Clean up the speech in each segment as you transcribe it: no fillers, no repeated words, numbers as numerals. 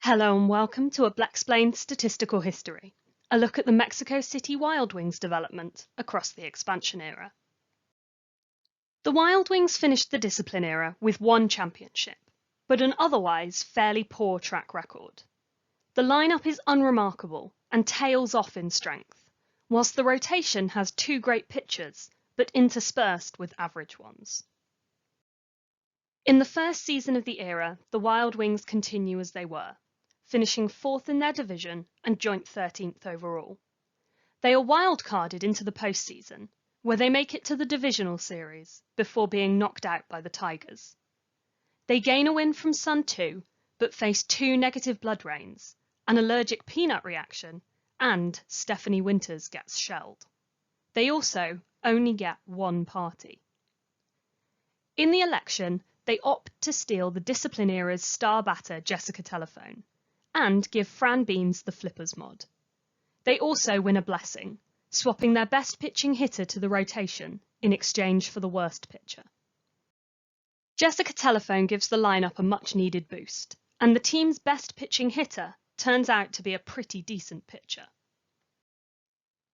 Hello and welcome to a Blaseball Statistical History, a look at the Mexico City Wild Wings development across the expansion era. The Wild Wings finished the discipline era with one championship, but an otherwise fairly poor track record. The lineup is unremarkable and tails off in strength, whilst the rotation has two great pitchers, but interspersed with average ones. In the first season of the era, the Wild Wings continue as they were, finishing 4th in their division and joint 13th overall. They are wild-carded into the postseason, where they make it to the divisional series before being knocked out by the Tigers. They gain a win from Sun 2, but face 2 negative blood rains, an allergic peanut reaction, and Stephanie Winters gets shelled. They also only get one party. In the election, they opt to steal the discipline era's star batter Jessica Telephone, and give Fran Beans the Flippers mod. They also win a blessing, swapping their best pitching hitter to the rotation in exchange for the worst pitcher. Jessica Telephone gives the lineup a much-needed boost, and the team's best pitching hitter turns out to be a pretty decent pitcher.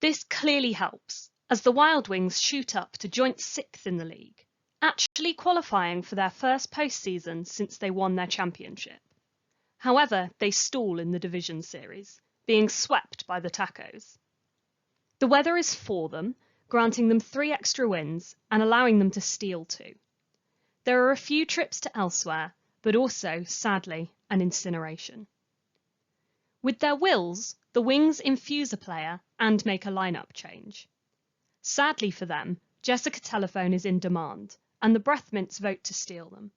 This clearly helps, as the Wild Wings shoot up to joint 6th in the league, actually qualifying for their first postseason since they won their championship. However, they stall in the division series, being swept by the Tacos. The weather is for them, granting them 3 extra wins and allowing them to steal 2. There are a few trips to elsewhere, but also, sadly, an incineration. With their wills, the Wings infuse a player and make a lineup change. Sadly for them, Jessica Telephone is in demand, and the Breath Mints vote to steal them.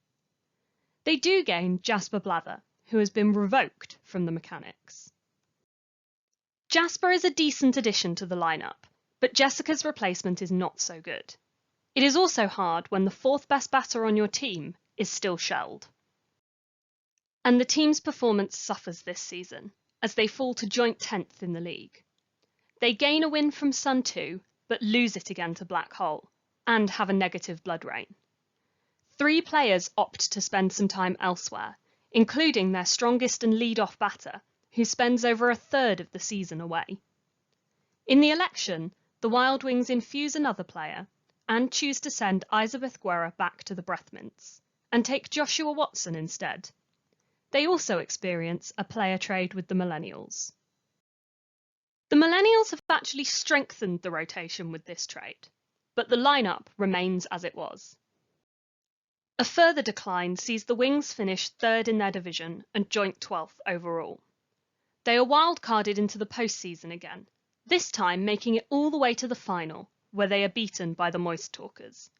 They do gain Jasper Blather, who has been revoked from the mechanics. Jasper is a decent addition to the lineup, but Jessica's replacement is not so good. It is also hard when the 4th best batter on your team is still shelled. And the team's performance suffers this season, as they fall to joint 10th in the league. They gain a win from Sun 2, but lose it again to Black Hole, and have a negative blood rain. 3 players opt to spend some time elsewhere, including their strongest and lead-off batter, who spends over a third of the season away. In the election, the Wild Wings infuse another player and choose to send Isabeth Guerra back to the Breath Mints and take Joshua Watson instead. They also experience a player trade with the Millennials. The Millennials have actually strengthened the rotation with this trade, but the lineup remains as it was. A further decline sees the Wings finish 3rd in their division and joint 12th overall. They are wild-carded into the postseason again, this time making it all the way to the final, where they are beaten by the Moist Talkers.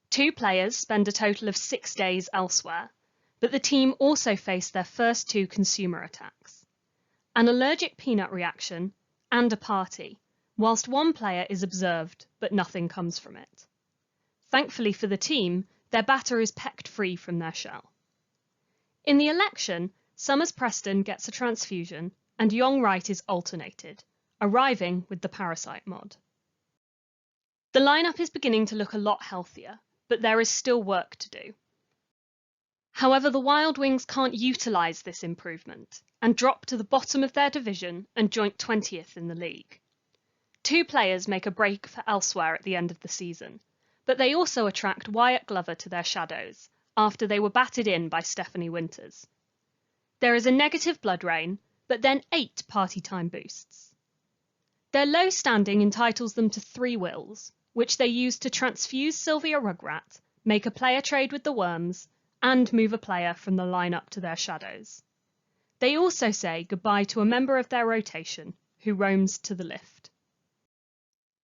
2 players spend a total of 6 days elsewhere, but the team also face their first 2 consumer attacks. An allergic peanut reaction and a party, whilst one player is observed but nothing comes from it. Thankfully for the team, their batter is pecked free from their shell. In the election, Summers Preston gets a transfusion and Young Wright is alternated, arriving with the Parasite mod. The lineup is beginning to look a lot healthier, but there is still work to do. However, the Wild Wings can't utilise this improvement and drop to the bottom of their division and joint 20th in the league. 2 players make a break for elsewhere at the end of the season, but they also attract Wyatt Glover to their shadows after they were batted in by Stephanie Winters. There is a negative blood rain, but then 8 party time boosts. Their low standing entitles them to 3 wills, which they use to transfuse Sylvia Rugrat, make a player trade with the Worms, and move a player from the lineup to their shadows. They also say goodbye to a member of their rotation, who roams to the lift.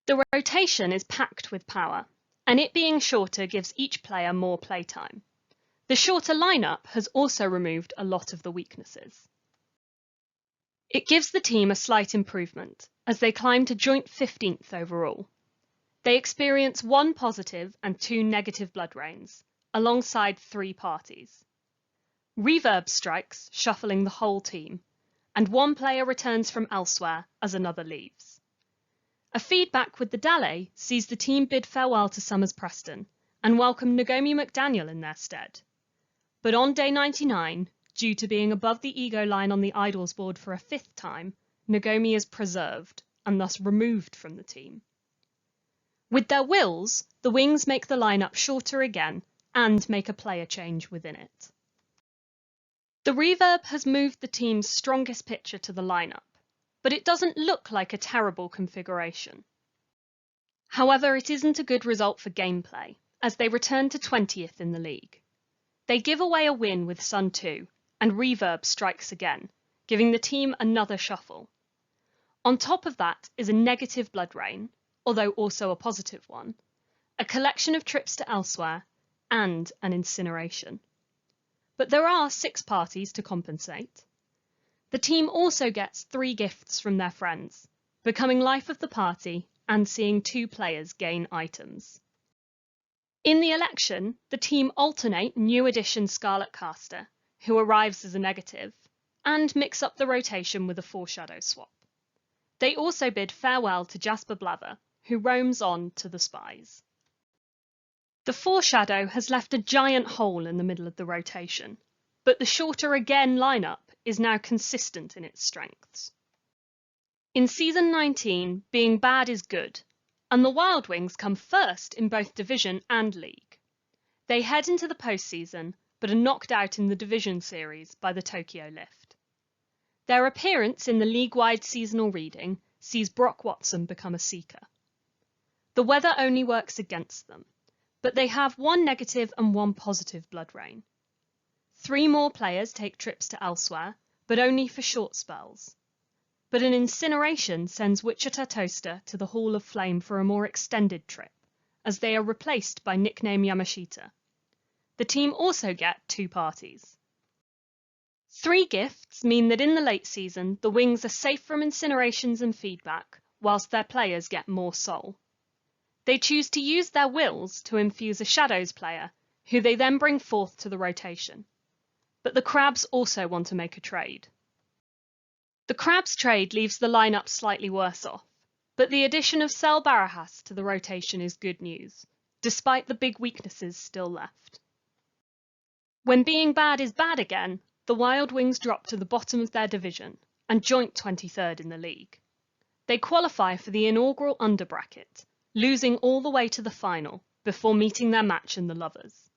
The rotation is packed with power, and it being shorter gives each player more playtime. The shorter lineup has also removed a lot of the weaknesses. It gives the team a slight improvement, as they climb to joint 15th overall. They experience 1 positive and 2 negative blood rains, alongside 3 parties. Reverb strikes, shuffling the whole team, and 1 player returns from elsewhere as another leaves. A feedback with the Dalle sees the team bid farewell to Summers Preston and welcome Nagomi McDaniel in their stead. But on day 99, due to being above the ego line on the idols board for a 5th time, Nagomi is preserved and thus removed from the team. With their wills, the wings make the lineup shorter again and make a player change within it. The reverb has moved the team's strongest pitcher to the lineup, but it doesn't look like a terrible configuration. However, it isn't a good result for gameplay, as they return to 20th in the league. They give away a win with Sun 2, and reverb strikes again, giving the team another shuffle. On top of that is a negative blood rain, although also a positive one, a collection of trips to elsewhere, and an incineration. But there are 6 parties to compensate. The team also gets 3 gifts from their friends, becoming life of the party and seeing 2 players gain items. In the election, the team alternate new edition Scarlet Caster, who arrives as a negative, and mix up the rotation with a foreshadow swap. They also bid farewell to Jasper Blather, who roams on to the Spies. The foreshadow has left a giant hole in the middle of the rotation, but the shorter again lineup is now consistent in its strengths. In Season 19, being bad is good, and the Wild Wings come first in both Division and League. They head into the postseason, but are knocked out in the Division Series by the Tokyo Lift. Their appearance in the league-wide seasonal reading sees Brock Watson become a Seeker. The weather only works against them, but they have 1 negative and 1 positive blood rain. 3 more players take trips to elsewhere, but only for short spells. But an incineration sends Wichita Toaster to the Hall of Flame for a more extended trip, as they are replaced by Nickname Yamashita. The team also get 2 parties. 3 gifts mean that in the late season, the Wings are safe from incinerations and feedback, whilst their players get more soul. They choose to use their wills to infuse a Shadows player, who they then bring forth to the rotation. But the Crabs also want to make a trade. The Crabs trade leaves the lineup slightly worse off, but the addition of Sel Barajas to the rotation is good news, despite the big weaknesses still left. When being bad is bad again, the Wild Wings drop to the bottom of their division and joint 23rd in the league. They qualify for the inaugural underbracket, losing all the way to the final before meeting their match in the Lovers.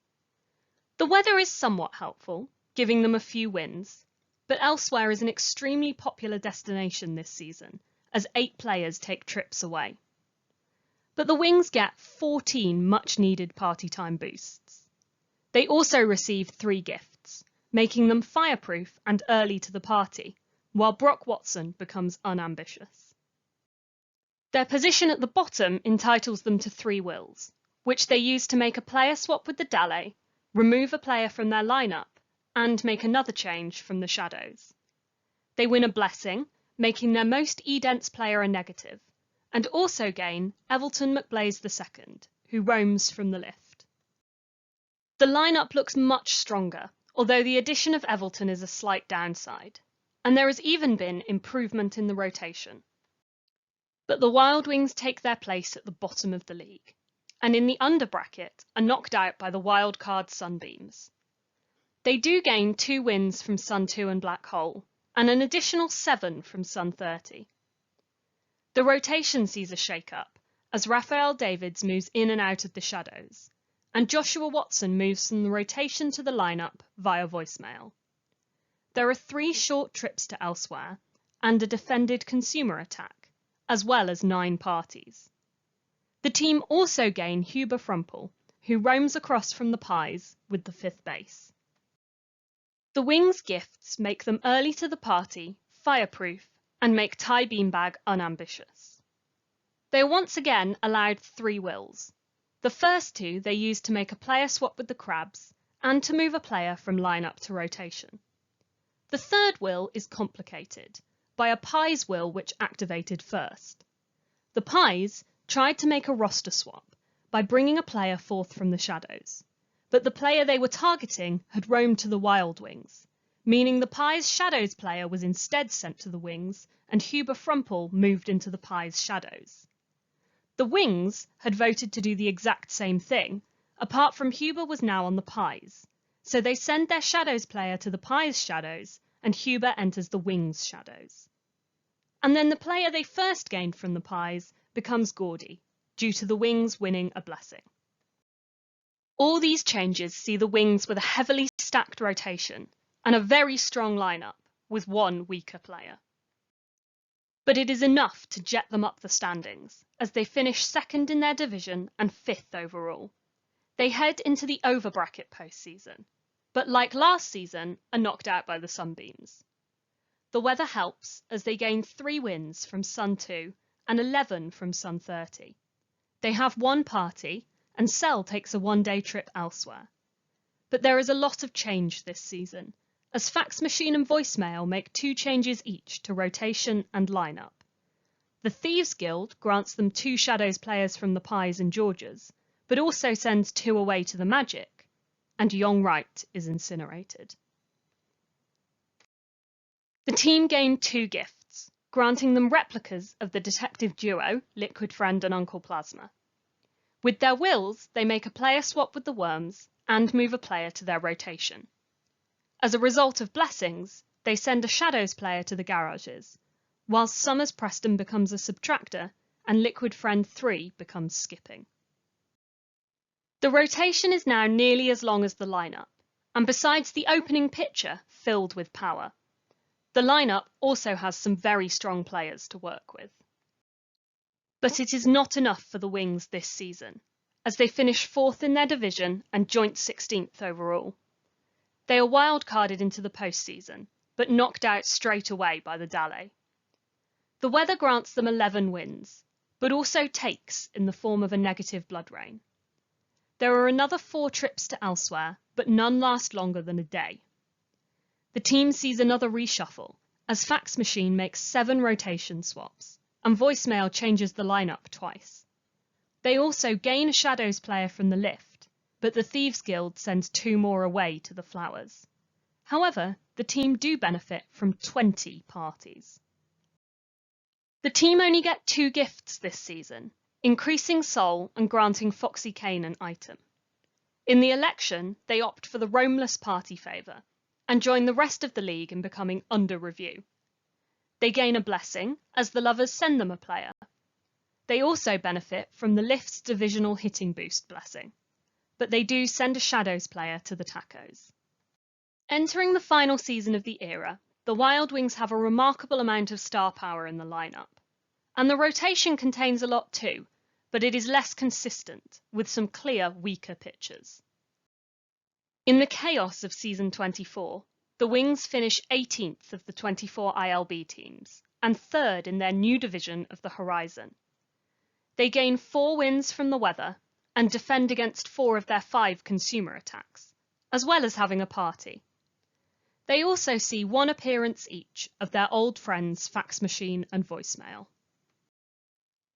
The weather is somewhat helpful, giving them a few wins, but elsewhere is an extremely popular destination this season, as 8 players take trips away. But the Wings get 14 much-needed party time boosts. They also receive 3 gifts, making them fireproof and early to the party, while Brock Watson becomes unambitious. Their position at the bottom entitles them to 3 wills, which they use to make a player swap with the Dale, remove a player from their lineup, and make another change from the Shadows. They win a blessing, making their most E-dense player a negative, and also gain Evelton McBlaze II, who roams from the lift. The lineup looks much stronger, although the addition of Evelton is a slight downside, and there has even been improvement in the rotation. But the Wild Wings take their place at the bottom of the league, and in the underbracket are knocked out by the wildcard Sunbeams. They do gain 2 wins from Sun 2 and Black Hole, and an additional 7 from Sun 30. The rotation sees a shake-up, as Raphael Davids moves in and out of the Shadows, and Joshua Watson moves from the rotation to the lineup via voicemail. There are 3 short trips to elsewhere, and a defended consumer attack, as well as 9 parties. The team also gain Huber Frumpel, who roams across from the Pies with the 5th base. The Wings' gifts make them early to the party, fireproof, and make Ty Beanbag unambitious. They are once again allowed 3 wills. The first 2 they use to make a player swap with the Crabs, and to move a player from lineup to rotation. The third will is complicated, by a Pies will which activated first. The Pies tried to make a roster swap by bringing a player forth from the Shadows, but the player they were targeting had roamed to the Wild Wings, meaning the Pies Shadows player was instead sent to the Wings, and Huber Frumpel moved into the Pies Shadows. The Wings had voted to do the exact same thing, apart from Huber was now on the Pies, so they send their Shadows player to the Pies Shadows, and Huber enters the Wings Shadows. And then the player they first gained from the Pies becomes Gordy, due to the Wings winning a blessing. All these changes see the Wings with a heavily stacked rotation and a very strong lineup, with one weaker player. But it is enough to jet them up the standings, as they finish second in their division and fifth overall. They head into the over-bracket postseason, but like last season, are knocked out by the Sunbeams. The weather helps, as they gain 3 wins from Sun 2 and 11 from Sun 30. They have one party, and Cell takes a one-day trip elsewhere. But there is a lot of change this season, as Fax Machine and Voicemail make 2 changes each to rotation and lineup. The Thieves Guild grants them 2 Shadows players from the Pies and Georges, but also sends 2 away to the Magic, and Young Wright is incinerated. The team gained 2 gifts, granting them replicas of the detective duo, Liquid Friend and Uncle Plasma. With their wills, they make a player swap with the Worms and move a player to their rotation. As a result of blessings, they send a Shadows player to the Garages, whilst Summers Preston becomes a subtractor and Liquid Friend 3 becomes skipping. The rotation is now nearly as long as the lineup, and besides the opening pitcher filled with power, the lineup also has some very strong players to work with. But it is not enough for the Wings this season, as they finish 4th in their division and joint 16th overall. They are wildcarded into the postseason, but knocked out straight away by the Dalet. The weather grants them 11 wins, but also takes in the form of a negative blood rain. There are another 4 trips to elsewhere, but none last longer than a day. The team sees another reshuffle, as Fax Machine makes 7 rotation swaps, and Voicemail changes the lineup twice. They also gain a Shadows player from the Lift, but the Thieves Guild sends 2 more away to the Flowers. However, the team do benefit from 20 parties. The team only get 2 gifts this season, increasing Soul and granting Foxy Kane an item. In the election, they opt for the roamless party favour, and join the rest of the league in becoming under review. They gain a blessing, as the Lovers send them a player. They also benefit from the Lift's divisional hitting boost blessing, but they do send a Shadows player to the Tacos. Entering the final season of the era, the Wild Wings have a remarkable amount of star power in the lineup. And the rotation contains a lot too, but it is less consistent, with some clear weaker pitchers. In the chaos of season 24, the Wings finish 18th of the 24 ILB teams, and 3rd in their new division of the Horizon. They gain 4 wins from the weather, and defend against 4 of their 5 consumer attacks, as well as having a party. They also see 1 appearance each of their old friends Fax Machine and Voicemail.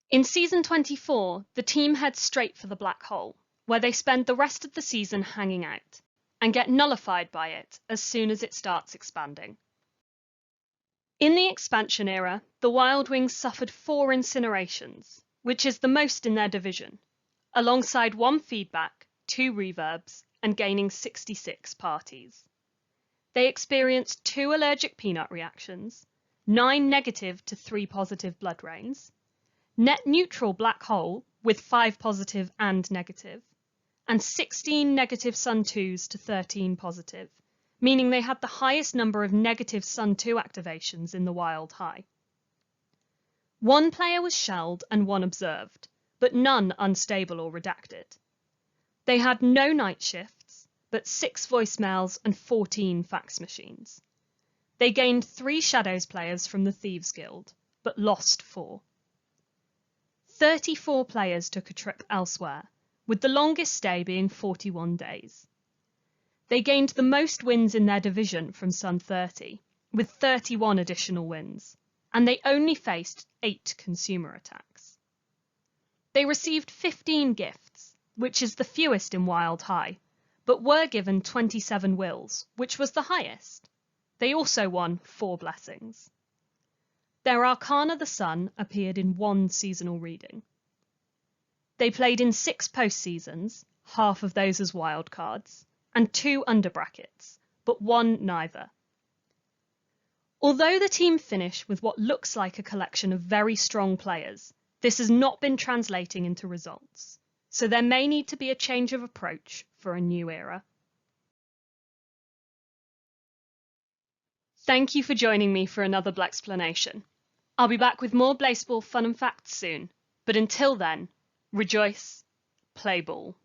In season 24, the team heads straight for the Black Hole, where they spend the rest of the season hanging out, and get nullified by it as soon as it starts expanding. In the expansion era, the Wild Wings suffered 4 incinerations, which is the most in their division, alongside 1 feedback, 2 reverbs, and gaining 66 parties. They experienced 2 allergic peanut reactions, 9 negative to 3 positive blood rains, net neutral black hole with 5 positive and negative, and 16 negative Sun 2s to 13 positive, meaning they had the highest number of negative Sun 2 activations in the Wild High. 1 player was shelled and 1 observed, but none unstable or redacted. They had no night shifts, but 6 voicemails and 14 fax machines. They gained 3 Shadows players from the Thieves Guild, but lost 4. 34 players took a trip elsewhere, with the longest stay being 41 days. They gained the most wins in their division from Sun 30, with 31 additional wins, and they only faced 8 consumer attacks. They received 15 gifts, which is the fewest in Wild High, but were given 27 wills, which was the highest. They also won 4 blessings. Their Arcana the Sun appeared in 1 seasonal reading. They played in 6 postseasons, half of those as wildcards, and 2 under brackets, but 1 neither. Although the team finish with what looks like a collection of very strong players, this has not been translating into results, so there may need to be a change of approach for a new era. Thank you for joining me for another Blaxplanation. I'll be back with more Blaseball fun and facts soon, but until then, rejoice, play ball.